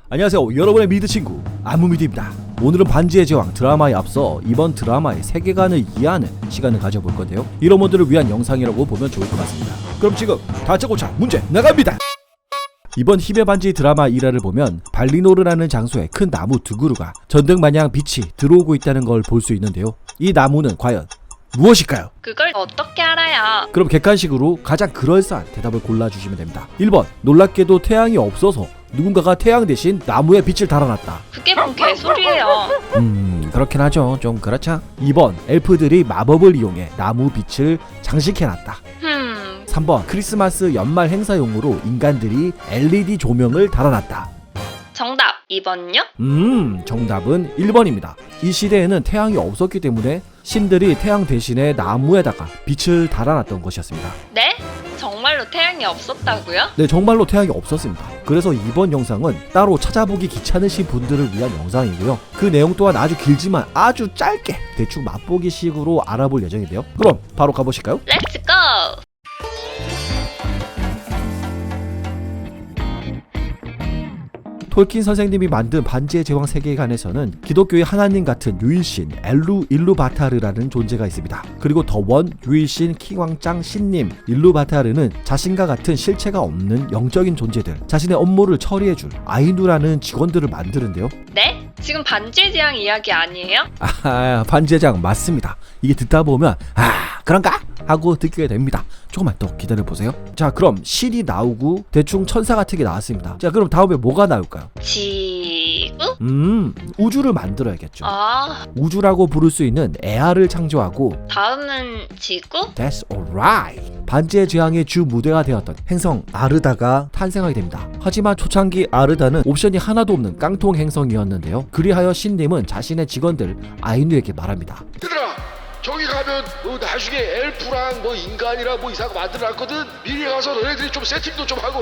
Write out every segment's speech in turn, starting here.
안녕하세요, 여러분의 미드 친구 아무미드입니다. 오늘은 반지의 제왕 드라마에 앞서 이번 드라마의 세계관을 이해하는 시간을 가져볼 건데요, 이런 분들을 위한 영상이라고 보면 좋을 것 같습니다. 그럼 지금 다짜고짜 문제 나갑니다. 이번 힘의 반지 드라마 일화를 보면 발리노르라는 장소에 큰 나무 두 그루가 전등마냥 빛이 들어오고 있다는 걸 볼 수 있는데요, 이 나무는 과연 무엇일까요? 그걸 어떻게 알아요? 그럼 객관식으로 가장 그럴싸한 대답을 골라주시면 됩니다. 1번, 놀랍게도 태양이 없어서 누군가가 태양 대신 나무에 빛을 달아놨다. 그게 뭔 개소리예요. 그렇긴 하죠. 좀 그렇죠. 2번, 엘프들이 마법을 이용해 나무 빛을 장식해놨다. 3번, 크리스마스 연말 행사용으로 인간들이 LED 조명을 달아놨다. 정답 2번요? 정답은 1번입니다. 이 시대에는 태양이 없었기 때문에 신들이 태양 대신에 나무에다가 빛을 달아놨던 것이었습니다. 네? 정말로 태양이 없었다고요? 네, 정말로 태양이 없었습니다. 그래서 이번 영상은 따로 찾아보기 귀찮으신 분들을 위한 영상이고요, 그 내용 또한 아주 길지만 아주 짧게 대충 맛보기 식으로 알아볼 예정인데요, 그럼 바로 가보실까요? 렛츠 고! 톨킨 선생님이 만든 반지의 제왕 세계관에서는 기독교의 하나님 같은 유일신 일루바타르라는 존재가 있습니다. 그리고 더 원 유일신 킹왕짱 신님 일루바타르는 자신과 같은 실체가 없는 영적인 존재들, 자신의 업무를 처리해줄 아이누라는 직원들을 만드는데요. 네? 지금 반지의 제왕 이야기 아니에요? 반지의 제왕 맞습니다. 이게 듣다 보면 그런가? 하고 듣게 됩니다. 조금만 더 기다려보세요. 자, 그럼 신이 나오고 대충 천사 같은 게 나왔습니다. 자, 그럼 다음에 뭐가 나올까요? 지구? 우주를 만들어야겠죠. 우주라고 부를 수 있는 에아를 창조하고, 다음은 지구? That's alright. 반지의 제왕의 주 무대가 되었던 행성 아르다가 탄생하게 됩니다. 하지만 초창기 아르다는 옵션이 하나도 없는 깡통 행성이었는데요, 그리하여 신님은 자신의 직원들 아이누에게 말합니다. 얘들아, 저기 가면 나중에 엘프랑 인간이랑 이상 만들어놨거든. 미리 가서 너네들이 좀 세팅도 좀 하고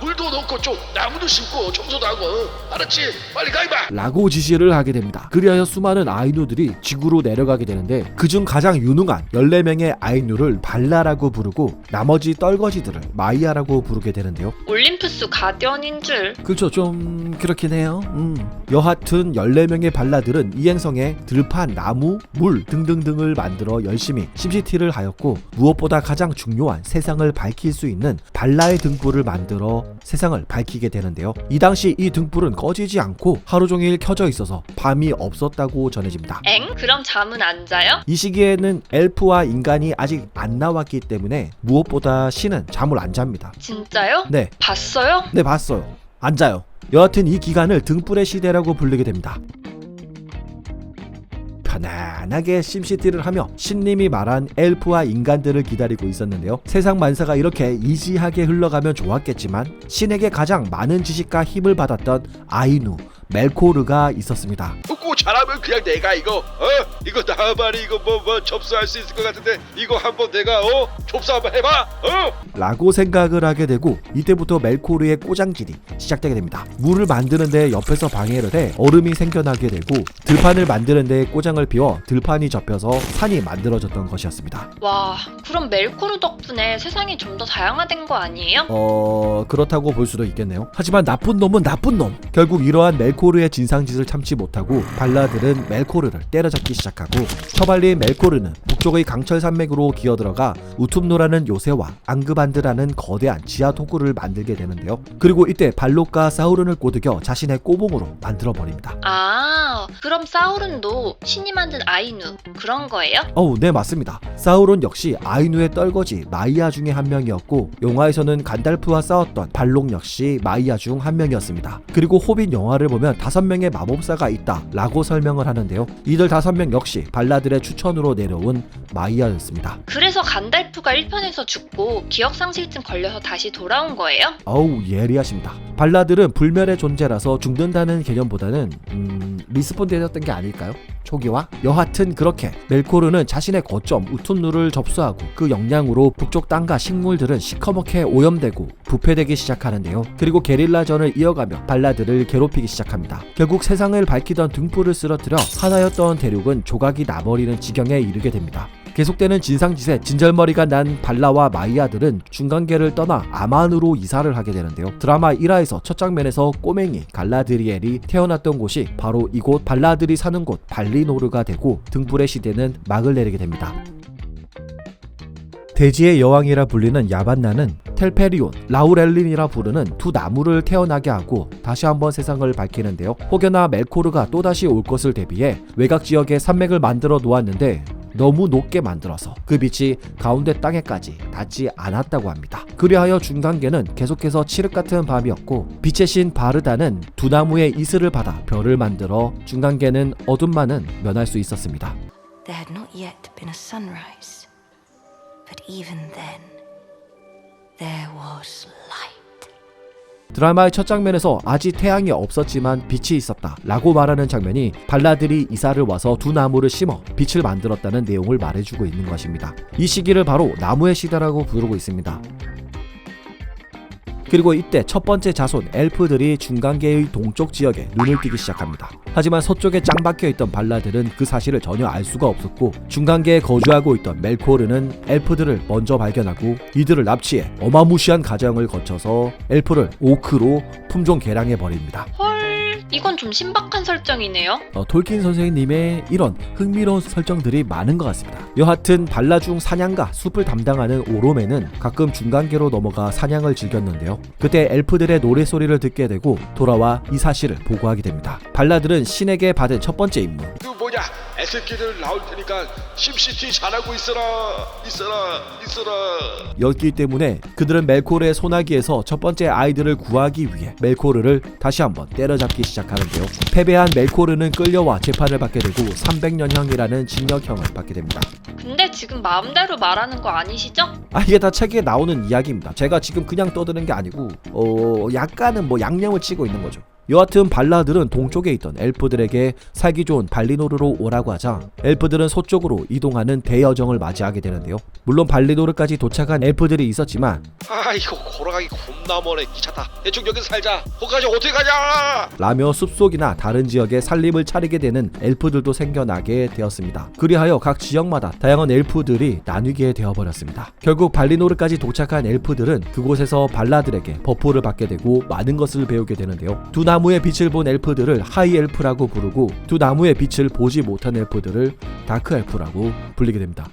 물도 넣고 좀 나무도 심고 청소도 하고 알았지? 빨리 가 임마! 라고 지시를 하게 됩니다. 그리하여 수많은 아이누들이 지구로 내려가게 되는데, 그중 가장 유능한 14명의 아이누를 발라라고 부르고 나머지 떨거지들을 마이아라고 부르게 되는데요. 올림푸스 가디언인 줄. 그렇죠, 좀 그렇긴 해요. 여하튼 14명의 발라들은 이 행성에 들판, 나무, 물 등등등을 만들어 열심히 심시티를 하였고, 무엇보다 가장 중요한 세상을 밝힐 수 있는 발라의 등불을 만들어 세상을 밝히게 되는데요, 이 당시 이 등불은 꺼지지 않고 하루 종일 켜져 있어서 밤이 없었다고 전해집니다. 엥? 그럼 잠은 안 자요? 이 시기에는 엘프와 인간이 아직 안 나왔기 때문에 무엇보다 신은 잠을 안 잡니다. 진짜요? 네. 봤어요? 네, 봤어요. 안 자요. 여하튼 이 기간을 등불의 시대라고 부르게 됩니다. 편안하게 심시티를 하며 신님이 말한 엘프와 인간들을 기다리고 있었는데요, 세상 만사가 이렇게 이지하게 흘러가면 좋았겠지만 신에게 가장 많은 지식과 힘을 받았던 아이누 멜코르가 있었습니다. 꼭 잘하면 그냥 내가 이거 나만이 이거 접수할 수 있을 것 같은데, 이거 한번 내가 접수 한번 해봐 라고 생각을 하게 되고, 이때부터 멜코르의 꼬장질이 시작되게 됩니다. 물을 만드는데 옆에서 방해를 해 얼음이 생겨나게 되고, 들판을 만드는데 꼬장을 피워 들판이 접혀서 산이 만들어졌던 것이었습니다. 와, 그럼 멜코르 덕분에 세상이 좀 더 다양화된 거 아니에요? 그렇다고 볼 수도 있겠네요. 하지만 나쁜 놈은 나쁜 놈. 결국 이러한 멜코르의 진상짓을 참지 못하고 발라들은 멜코르를 때려잡기 시작하고, 처발린 멜코르는 북쪽의 강철 산맥으로 기어들어가 우툼노라는 요새와 앙그반드라는 거대한 지하 토구를 만들게 되는데요, 그리고 이때 발록과 사우른을 꼬드겨 자신의 꼬봉으로 만들어버립니다. 그럼 사우른도 신이 만든 아이누 그런 거예요? 네, 맞습니다. 사우론 역시 아이누의 떨거지 마이아 중에 한 명이었고, 영화에서는 간달프와 싸웠던 발록 역시 마이아 중 한 명이었습니다. 그리고 호빗 영화를 보면 5명의 마법사가 있다 라고 설명을 하는데요, 이들 5명 역시 발라들의 추천으로 내려온 마이아였습니다. 그래서 간달프가 1편에서 죽고 기억상실증 걸려서 다시 돌아온 거예요? 예리하십니다. 발라들은 불멸의 존재라서 죽는다는 개념보다는 리스폰 되었던 게 아닐까요? 초기화? 여하튼 그렇게 멜코르는 자신의 거점 우툰누를 접수하고, 그 영향으로 북쪽 땅과 식물들은 시커멓게 오염되고 부패되기 시작하는데요, 그리고 게릴라전을 이어가며 발라들을 괴롭히기 시작합니다. 결국 세상을 밝히던 등불을 쓰러뜨려 하나였던 대륙은 조각이 나버리는 지경에 이르게 됩니다. 계속되는 진상짓에 진절머리가 난 발라와 마이아들은 중간계를 떠나 아만으로 이사를 하게 되는데요. 드라마 1화에서 첫 장면에서 꼬맹이 갈라드리엘이 태어났던 곳이 바로 이곳 발라들이 사는 곳 발리노르가 되고 등불의 시대는 막을 내리게 됩니다. 대지의 여왕이라 불리는 야반나는 텔페리온, 라우렐린이라 부르는 두 나무를 태어나게 하고 다시 한번 세상을 밝히는데요. 혹여나 멜코르가 또다시 올 것을 대비해 외곽 지역에 산맥을 만들어 놓았는데 너무 높게 만들어서 그 빛이 가운데 땅에까지 닿지 않았다고 합니다. 그리하여 중간계는 계속해서 칠흑 같은 밤이었고 빛의 신 바르다는 두 나무의 이슬을 받아 별을 만들어 중간계는 어둠만은 면할 수 있었습니다. There had not yet been a sunrise, but even then, there was light. 드라마의 첫 장면에서 아직 태양이 없었지만 빛이 있었다 라고 말하는 장면이 발라들이 이사를 와서 두 나무를 심어 빛을 만들었다는 내용을 말해주고 있는 것입니다. 이 시기를 바로 나무의 시대라고 부르고 있습니다. 그리고 이때 첫 번째 자손 엘프들이 중간계의 동쪽 지역에 눈을 띄기 시작합니다. 하지만 서쪽에 짱 박혀있던 발라들은 그 사실을 전혀 알 수가 없었고 중간계에 거주하고 있던 멜코르는 엘프들을 먼저 발견하고 이들을 납치해 어마무시한 과정을 거쳐서 엘프를 오크로 품종 개량해버립니다. 헐, 이건 좀 신박한 설정이네요. 톨킨 선생님의 이런 흥미로운 설정들이 많은 것 같습니다. 여하튼 발라 중 사냥가 숲을 담당하는 오로메는 가끔 중간계로 넘어가 사냥을 즐겼는데요. 그때 엘프들의 노래소리를 듣게 되고 돌아와 이 사실을 보고하게 됩니다. 발라들은 신에게 받은 첫 번째 임무, 그 뭐냐 애새끼들 나올 테니까 심시티 잘하고 있어라 였기 때문에 그들은 멜코르의 소나기에서 첫 번째 아이들을 구하기 위해 멜코르를 다시 한번 때려잡기 시작하는데요. 패배한 멜코르는 끌려와 재판을 받게 되고 300년형이라는 징역형을 받게 됩니다. 근데 지금 마음대로 말하는 거 아니시죠? 이게 다 책에 나오는 이야기입니다. 제가 지금 그냥 떠드는 게 아니고 약간은 양념을 치고 있는 거죠. 여하튼 발라들은 동쪽에 있던 엘프들에게 살기 좋은 발리노르로 오라고 하자 엘프들은 서쪽으로 이동하는 대여정을 맞이하게 되는데요. 물론 발리노르까지 도착한 엘프들이 있었지만 이거 걸어가기 겁나 머네. 귀찮다. 대충 여기서 살자. 거기까지 어떻게 가냐 라며 숲속이나 다른 지역에 살림을 차리게 되는 엘프들도 생겨나게 되었습니다. 그리하여 각 지역마다 다양한 엘프들이 나뉘게 되어버렸습니다. 결국 발리노르까지 도착한 엘프들은 그곳에서 발라들에게 버프를 받게 되고 많은 것을 배우게 되는데요. 두 나무의 빛을 본 엘프들을 하이 엘프라고 부르고 두 나무의 빛을 보지 못한 엘프들을 다크 엘프라고 불리게 됩니다.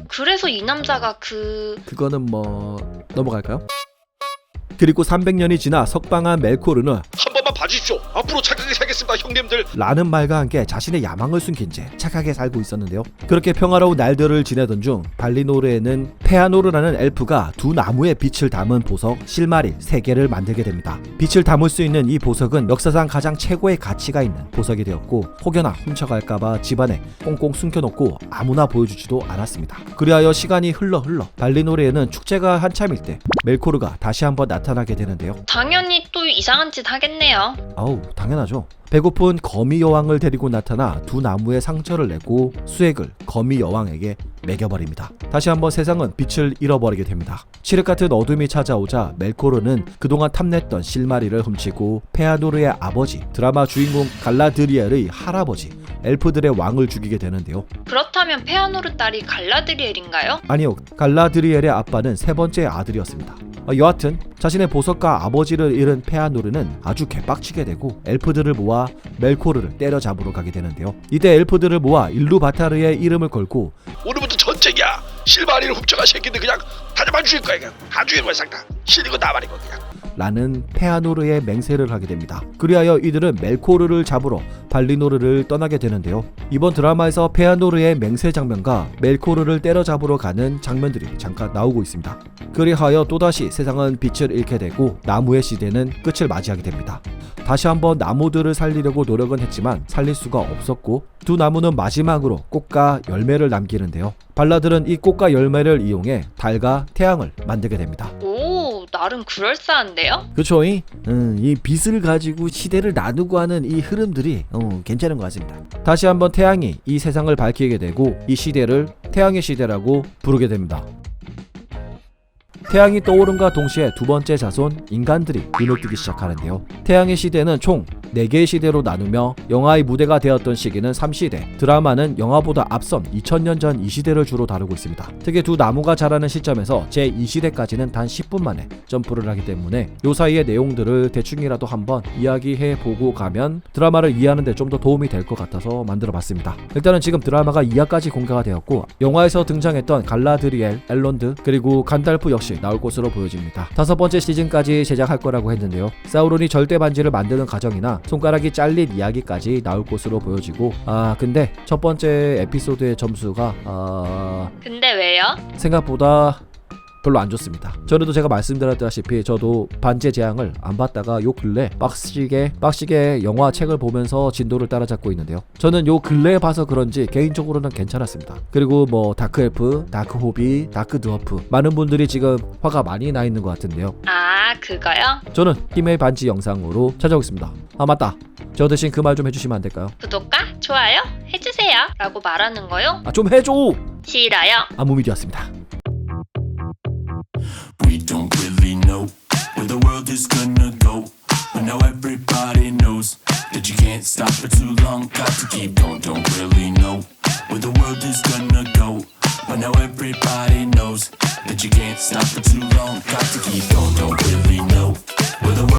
그래서 이 남자가 그거는 넘어갈까요? 그리고 300년이 지나 석방한 멜코르는 한 번만 봐주십시오. 앞으로 착하게 살겠습니다 형님들. 라는 말과 함께 자신의 야망을 숨긴 채 착하게 살고 있었는데요. 그렇게 평화로운 날들을 지내던 중 발리노르에는 페아노르라는 엘프가 두 나무의 빛을 담은 보석 실마릴 3개를 만들게 됩니다. 빛을 담을 수 있는 이 보석은 역사상 가장 최고의 가치가 있는 보석이 되었고 혹여나 훔쳐갈까봐 집안에 꽁꽁 숨겨놓고 아무나 보여주지도 않았습니다. 그리하여 시간이 흘러 발리노르에는 축제가 한참일 때 멜코르가 다시 한번 나타나게 되는데요. 당연히 또 이상한 짓 하겠네요. 당연하죠. 배고픈 거미 여왕을 데리고 나타나 두 나무에 상처를 내고 수액을 거미 여왕에게 먹여버립니다. 다시 한번 세상은 빛을 잃어버리게 됩니다. 칠흑 같은 어둠이 찾아오자 멜코르는 그동안 탐냈던 실마리를 훔치고 페아노르의 아버지, 드라마 주인공 갈라드리엘의 할아버지, 엘프들의 왕을 죽이게 되는데요. 그렇다면 페아노르 딸이 갈라드리엘인가요? 아니요, 갈라드리엘의 아빠는 세 번째 아들이었습니다. 여하튼 자신의 보석과 아버지를 잃은 페아노르는 아주 개빡치게 되고 엘프들을 모아 멜코르를 때려잡으러 가게 되는데요. 이때 엘프들을 모아 일루바타르의 이름을 걸고 오늘부터 전쟁이야. 실마리를 훔쳐가 새끼들 그냥 다 잡아 죽일 거야. 그냥 다 죽이는 거야 싹 다. 실리고 나발이고 그냥. 라는 페아노르의 맹세를 하게 됩니다. 그리하여 이들은 멜코르를 잡으러 발리노르를 떠나게 되는데요. 이번 드라마에서 페아노르의 맹세 장면과 멜코르를 때려잡으러 가는 장면들이 잠깐 나오고 있습니다. 그리하여 또다시 세상은 빛을 잃게 되고 나무의 시대는 끝을 맞이하게 됩니다. 다시 한번 나무들을 살리려고 노력은 했지만 살릴 수가 없었고 두 나무는 마지막으로 꽃과 열매를 남기는데요. 발라들은 이 꽃과 열매를 이용해 달과 태양을 만들게 됩니다. 나름 그럴싸한데요? 그쵸? 이 빛을 가지고 시대를 나누고 하는 이 흐름들이 괜찮은 것 같습니다. 다시 한번 태양이 이 세상을 밝히게 되고 이 시대를 태양의 시대라고 부르게 됩니다. 태양이 떠오름과 동시에 두 번째 자손 인간들이 눈을 뜨기 시작하는데요. 태양의 시대는 총 4개의 시대로 나누며 영화의 무대가 되었던 시기는 3시대, 드라마는 영화보다 앞선 2000년 전 이 시대를 주로 다루고 있습니다. 특히 두 나무가 자라는 시점에서 제2시대까지는 단 10분 만에 점프를 하기 때문에 요 사이의 내용들을 대충이라도 한번 이야기해보고 가면 드라마를 이해하는 데 좀 더 도움이 될 것 같아서 만들어봤습니다. 일단은 지금 드라마가 2화까지 공개가 되었고 영화에서 등장했던 갈라드리엘, 엘론드, 그리고 간달프 역시 나올 것으로 보여집니다. 5번째 시즌까지 제작할 거라고 했는데요. 사우론이 절대 반지를 만드는 과정이나 손가락이 잘린 이야기까지 나올 것으로 보여지고 근데 첫 번째 에피소드의 점수가 근데 왜요? 생각보다 별로 안 좋습니다. 전에도 제가 말씀드렸다시피 저도 반지의 제왕을 안 봤다가 요 근래 빡시게 영화 책을 보면서 진도를 따라잡고 있는데요. 저는 요 근래에 봐서 그런지 개인적으로는 괜찮았습니다. 그리고 뭐 다크 엘프, 다크 호비, 다크 드워프 많은 분들이 지금 화가 많이 나 있는 것 같은데요. 그거요? 저는 힘의 반지 영상으로 찾아오겠습니다. 맞다. 저 대신 그 말 좀 해주시면 안 될까요? 구독과 좋아요 해주세요 라고 말하는 거요? 좀 해줘! 싫어요. 아무미디였습니다. We don't really know where the world is gonna go, but now everybody knows that you can't stop for too long. Got to keep going. Don't really know where the world is gonna go, but now everybody knows that you can't stop for too long. Got to keep going. Don't really know where the world